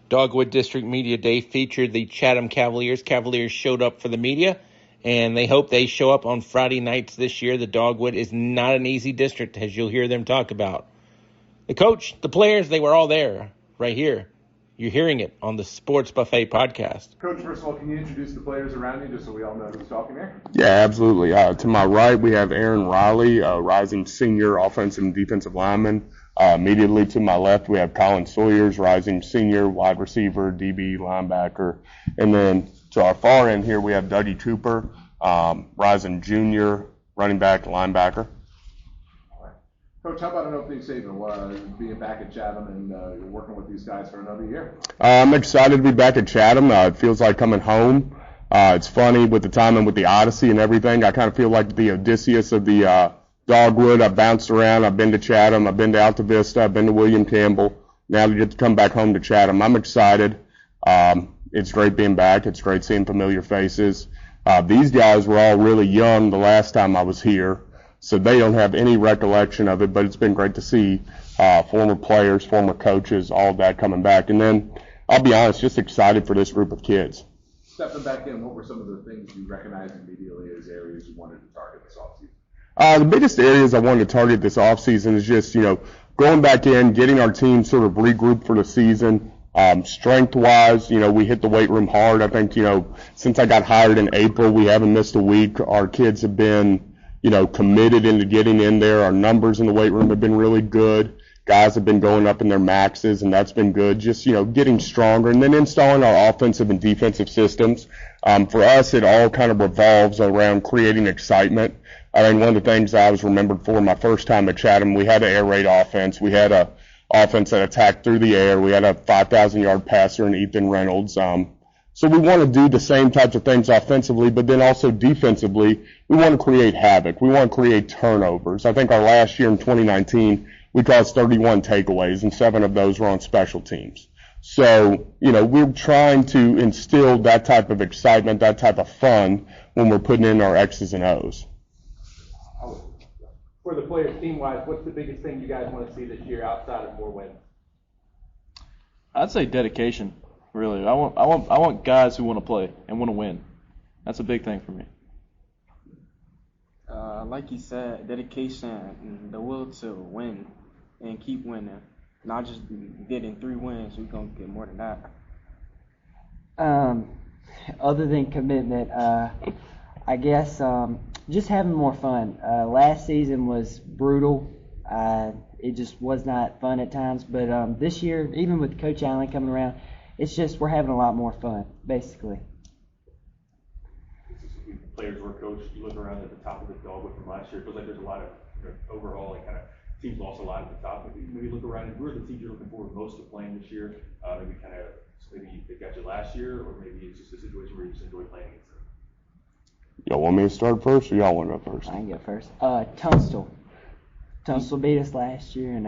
Dogwood District Media Day featured the Chatham Cavaliers. Cavaliers showed up for the media, and they hope they show up on Friday nights this year. The Dogwood is not an easy district, as you'll hear them talk about. The coach, the players, they were all there right here. You're hearing it on the Sports Buffet podcast. Coach, first of all, can you introduce the players around you just so we all know who's talking here? Yeah, absolutely. To my right, we have Aaron Riley, a rising senior offensive and defensive lineman. Immediately to my left, we have Colin Sawyers, rising senior wide receiver, DB, linebacker. And then to our far end here, we have Dougie Cooper, rising junior, running back, linebacker. Coach, how about an opening statement, being back at Chatham and you're working with these guys for another year? I'm excited to be back at Chatham. It feels like coming home. It's funny with the timing with the Odyssey and everything. I kind of feel like the Odysseus of the Dogwood. I've bounced around. I've been to Chatham. I've been to Alta Vista. I've been to William Campbell. Now to get to come back home to Chatham, I'm excited. It's great being back. It's great seeing familiar faces. These guys were all really young the last time I was here, so they don't have any recollection of it, but it's been great to see former players, former coaches, all of that coming back. And then, I'll be honest, just excited for this group of kids. Stepping back in, what were some of the things you recognized immediately as areas you wanted to target this offseason? The biggest areas I wanted to target this offseason is just, going back in, getting our team sort of regrouped for the season. Strength-wise, we hit the weight room hard. I think, since I got hired in April, we haven't missed a week. Our kids have been, committed into getting in there. Our numbers in the weight room have been really good. Guys have been going up in their maxes, and that's been good. Just, getting stronger and then installing our offensive and defensive systems. For us, it all kind of revolves around creating excitement. I think one of the things I was remembered for my first time at Chatham, we had an air raid offense. We had a offense that attacked through the air. We had a 5,000-yard passer in Ethan Reynolds. So we want to do the same types of things offensively, but then also defensively, we want to create havoc. We want to create turnovers. I think our last year in 2019, we caused 31 takeaways, and 7 of those were on special teams. So, we're trying to instill that type of excitement, that type of fun when we're putting in our X's and O's. For the players, team-wise, what's the biggest thing you guys want to see this year outside of more wins? I'd say dedication. Really, I want guys who want to play and want to win. That's a big thing for me. Like you said, dedication and the will to win and keep winning. Not just getting 3 wins, we're gonna get more than that. Other than commitment, I guess just having more fun. Last season was brutal. It just was not fun at times. But this year, even with Coach Allen coming around, it's just we're having a lot more fun, basically. Players were coached. You look around at the top of the Dogwood from last year. It feels like there's a lot of overall kind of teams lost a lot at the top. Maybe look around and who are the teams you're looking forward most to playing this year? Maybe they got you last year, or maybe it's just a situation where you just enjoy playing against them. Y'all want me to start first, or y'all want to go first? I can go first. Tunstall. Tunstall beat us last year, and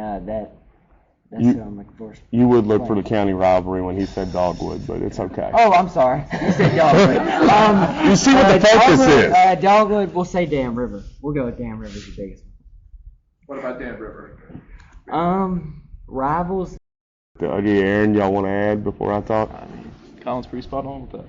that's who I'm looking for. You would look for the county rivalry when he said Dogwood, but it's okay. Oh, I'm sorry. You said Dogwood. You see what the focus is. Dogwood, we'll say Dam River. We'll go with Dam River as the biggest one. What about Dan River? Rivals. Aaron, y'all want to add before I talk? Colin's pretty spot on with that.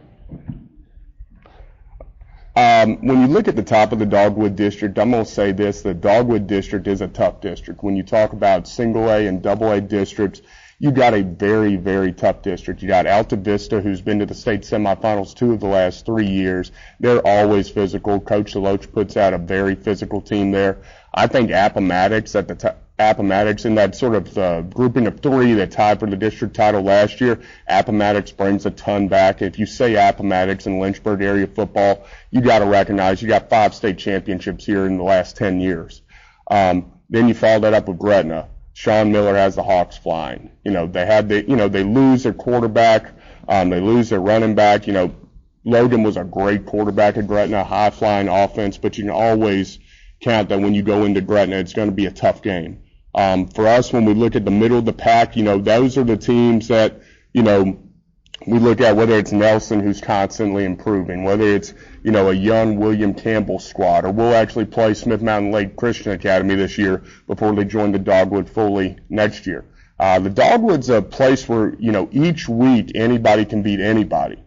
When you look at the top of the Dogwood District, I'm going to say this, the Dogwood District is a tough district. When you talk about single A and double A districts, you got a very, very tough district. You got Alta Vista, who's been to the state semifinals 2 of the last 3 years. They're always physical. Coach Deloach puts out a very physical team there. I think Appomattox at the top. Appomattox in that sort of grouping of 3 that tied for the district title last year. Appomattox brings a ton back. If you say Appomattox in Lynchburg area football, you got to recognize you got 5 state championships here in the last 10 years. Then you follow that up with Gretna. Sean Miller has the Hawks flying. They lose their quarterback. They lose their running back. Logan was a great quarterback at Gretna, high flying offense, but you can always count that when you go into Gretna, it's going to be a tough game. For us, when we look at the middle of the pack, those are the teams that, we look at, whether it's Nelson, who's constantly improving, whether it's, a young William Campbell squad, or we'll actually play Smith Mountain Lake Christian Academy this year before they join the Dogwood fully next year. The Dogwood's a place where, each week anybody can beat anybody.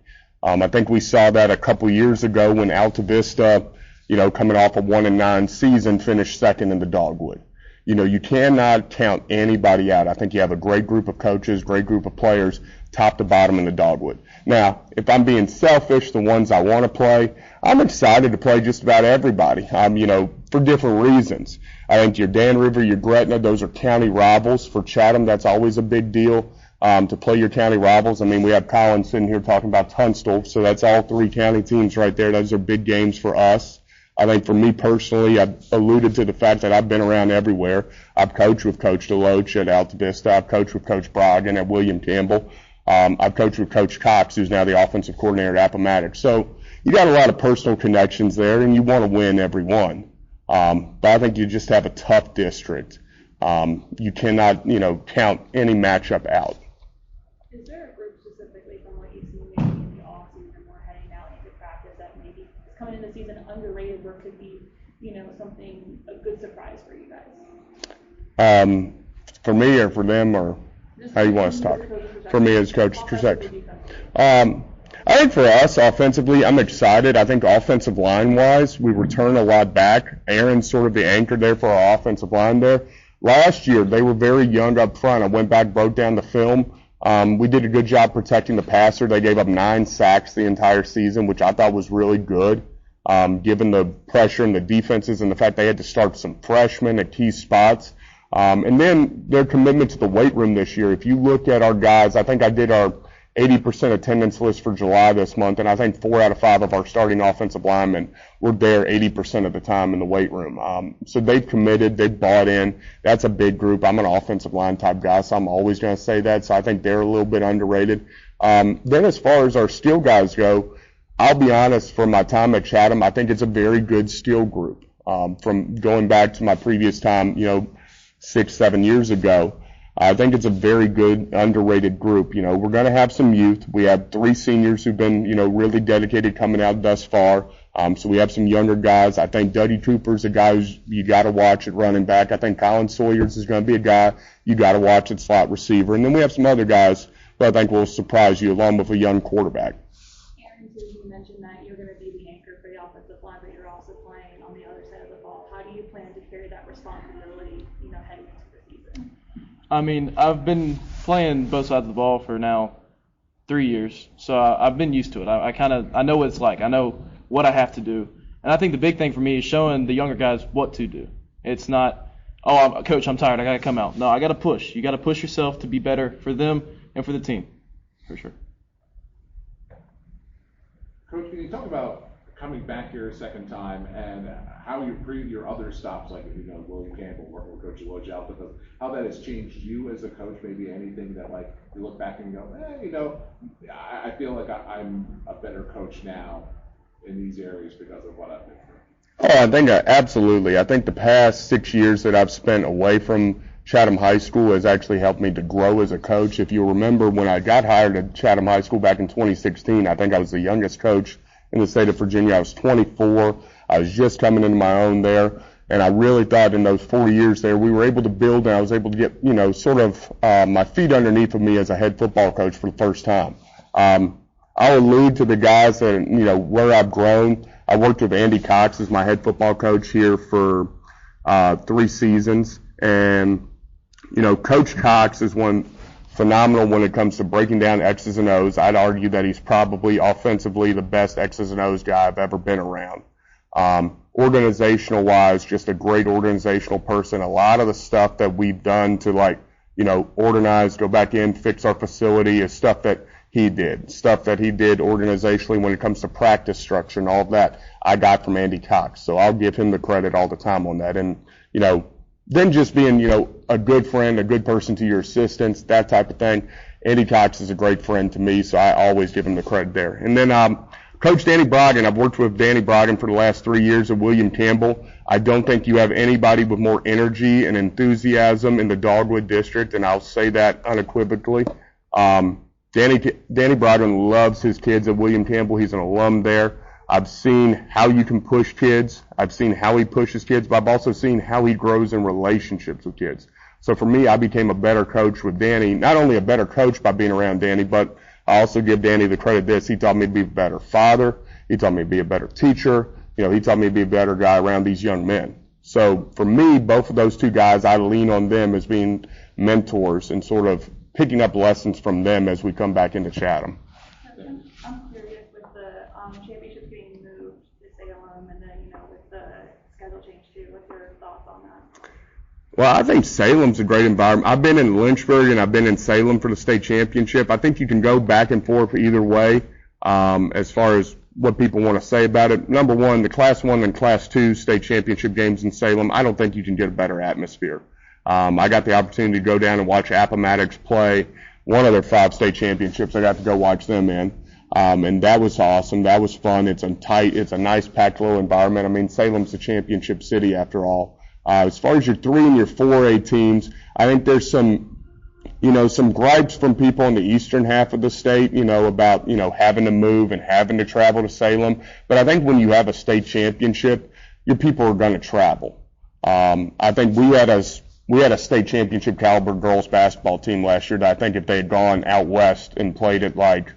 I think we saw that a couple years ago when Alta Vista, coming off a 1-9 season, finished second in the Dogwood. You cannot count anybody out. I think you have a great group of coaches, great group of players, top to bottom in the Dogwood. Now, if I'm being selfish, the ones I want to play, I'm excited to play just about everybody, for different reasons. I think your Dan River, your Gretna, those are county rivals. For Chatham, that's always a big deal to play your county rivals. I mean, we have Colin sitting here talking about Tunstall, so that's all 3 county teams right there. Those are big games for us. I think for me personally, I've alluded to the fact that I've been around everywhere. I've coached with Coach DeLoach at Alta Vista. I've coached with Coach Brogdon at William Campbell. I've coached with Coach Cox, who's now the offensive coordinator at Appomattox. So you got a lot of personal connections there, and you want to win every one. But I think you just have a tough district. You cannot, count any matchup out. Is there a group specifically from what you've seen maybe in the off season or heading out into practice that maybe is coming in the season underrated or could be, something, a good surprise for you guys? For me or for them, or Just how you want us to talk? For me as coach's perspective. Offensively, I think for us offensively, I'm excited. I think offensive line-wise, we return a lot back. Aaron's sort of the anchor there for our offensive line there. Last year, they were very young up front. I went back, broke down the film. We did a good job protecting the passer. They gave up 9 sacks the entire season, which I thought was really good, given the pressure and the defenses and the fact they had to start some freshmen at key spots. And then their commitment to the weight room this year. If you look at our guys, I think I did our 80% attendance list for July this month, and I think 4 out of 5 of our starting offensive linemen were there 80% of the time in the weight room. So they've committed, they've bought in. That's a big group. I'm an offensive line type guy, so I'm always going to say that. So I think they're a little bit underrated. Then as far as our skill guys go, I'll be honest, from my time at Chatham, I think it's a very good skill group. From going back to my previous time, 6-7 years ago, I think it's a very good, underrated group. We're going to have some youth. We have 3 seniors who've been, really dedicated coming out thus far. So we have some younger guys. I think Duddy Cooper's a guy who's you got to watch at running back. I think Colin Sawyers is going to be a guy you got to watch at slot receiver. And then we have some other guys who I think will surprise you, along with a young quarterback. Aaron, so you mentioned that you're going to be the anchor for the offensive line, but you're also playing on the other side of the ball. How do you plan to carry that responsibility, heading into the season? I mean, I've been playing both sides of the ball for now 3 years, so I've been used to it. I know what it's like. I know what I have to do. And I think the big thing for me is showing the younger guys what to do. It's not, Coach, I'm tired, I got to come out. No, I got to push. You got to push yourself to be better for them and for the team, for sure. Coach, can you talk about coming back here a second time and how your other stops, like William Campbell working with Coach Deloach out, how that has changed you as a coach? Maybe anything that you look back and go, I feel like I'm a better coach now in these areas because of what I've been through. Oh, I think absolutely. I think the past 6 years that I've spent away from Chatham High School has actually helped me to grow as a coach. If you remember, when I got hired at Chatham High School back in 2016, I think I was the youngest coach in the state of Virginia. I was 24. I was just coming into my own there, and I really thought in those 4 years there we were able to build, and I was able to get, my feet underneath of me as a head football coach for the first time. I'll allude to the guys that, where I've grown. I worked with Andy Cox as my head football coach here for 3 seasons, and, Coach Cox is phenomenal when it comes to breaking down X's and O's. I'd argue that he's probably offensively the best X's and O's guy I've ever been around. Organizational wise, just a great organizational person. A lot of the stuff that we've done to organize, go back in, fix our facility is stuff that he did. Stuff that he did organizationally when it comes to practice structure and all of that, I got from Andy Cox. So I'll give him the credit all the time on that. And, then just being, a good friend, a good person to your assistants, that type of thing. Andy Cox is a great friend to me, so I always give him the credit there. And then Coach Danny Brogdon, I've worked with Danny Brogdon for the last 3 years at William Campbell. I don't think you have anybody with more energy and enthusiasm in the Dogwood district, and I'll say that unequivocally. Danny Brogdon loves his kids at William Campbell. He's an alum there. I've seen how you can push kids. I've seen how he pushes kids, but I've also seen how he grows in relationships with kids. So for me, I became a better coach with Danny. Not only a better coach by being around Danny, but I also give Danny the credit this. He taught me to be a better father. He taught me to be a better teacher. He taught me to be a better guy around these young men. So for me, both of those two guys, I lean on them as being mentors and sort of picking up lessons from them as we come back into Chatham. I'm curious with the championships getting moved to Salem and then, with the schedule change too, what's your thoughts on that? Well, I think Salem's a great environment. I've been in Lynchburg and I've been in Salem for the state championship. I think you can go back and forth either way as far as what people want to say about it. Number one, the Class 1 and Class 2 state championship games in Salem, I don't think you can get a better atmosphere. I got the opportunity to go down and watch Appomattox play one of their 5 state championships. I got to go watch them in. And that was awesome. That was fun. It's a nice packed little environment. I mean, Salem's the championship city after all. As far as your 3 and your 4A teams, I think there's some gripes from people in the eastern half of the state, about, having to move and having to travel to Salem. But I think when you have a state championship, your people are going to travel. I think we had a state championship caliber girls basketball team last year that I think if they had gone out west and played at like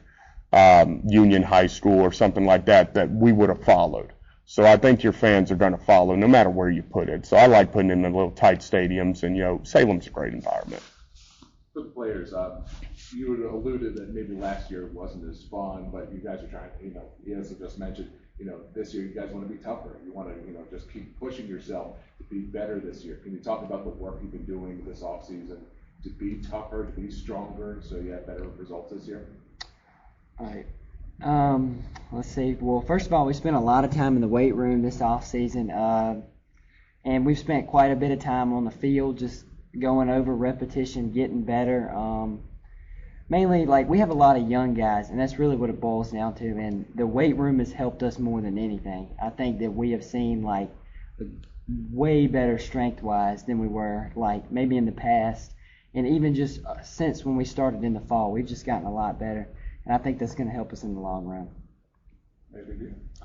Union High School or something like that we would have followed. So I think your fans are going to follow no matter where you put it. So I like putting it in the little tight stadiums, and Salem's a great environment. For the players, you had alluded that maybe last year wasn't as fun, but you guys are trying to, as I just mentioned, this year you guys want to be tougher. You want to, just keep pushing yourself to be better this year. Can you talk about the work you've been doing this offseason to be tougher, to be stronger, so you have better results this year? All right. Let's see. Well, first of all, we spent a lot of time in the weight room this off season, and we've spent quite a bit of time on the field, just going over repetition, getting better. Mainly, we have a lot of young guys, and that's really what it boils down to. And the weight room has helped us more than anything. I think that we have seen way better strength-wise than we were maybe in the past, and even just since when we started in the fall, we've just gotten a lot better. And I think that's going to help us in the long run.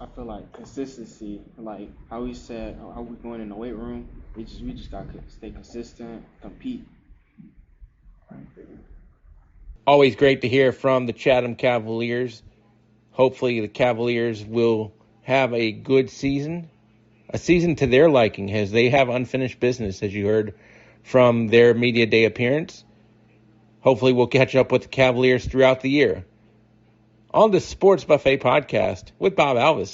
I feel like consistency, like how we said, how we going in the weight room, we just got to stay consistent, compete. Always great to hear from the Chatham Cavaliers. Hopefully the Cavaliers will have a good season, a season to their liking, as they have unfinished business, as you heard from their media day appearance. Hopefully we'll catch up with the Cavaliers throughout the year. On the Sports Buffet podcast with Bob Alvis.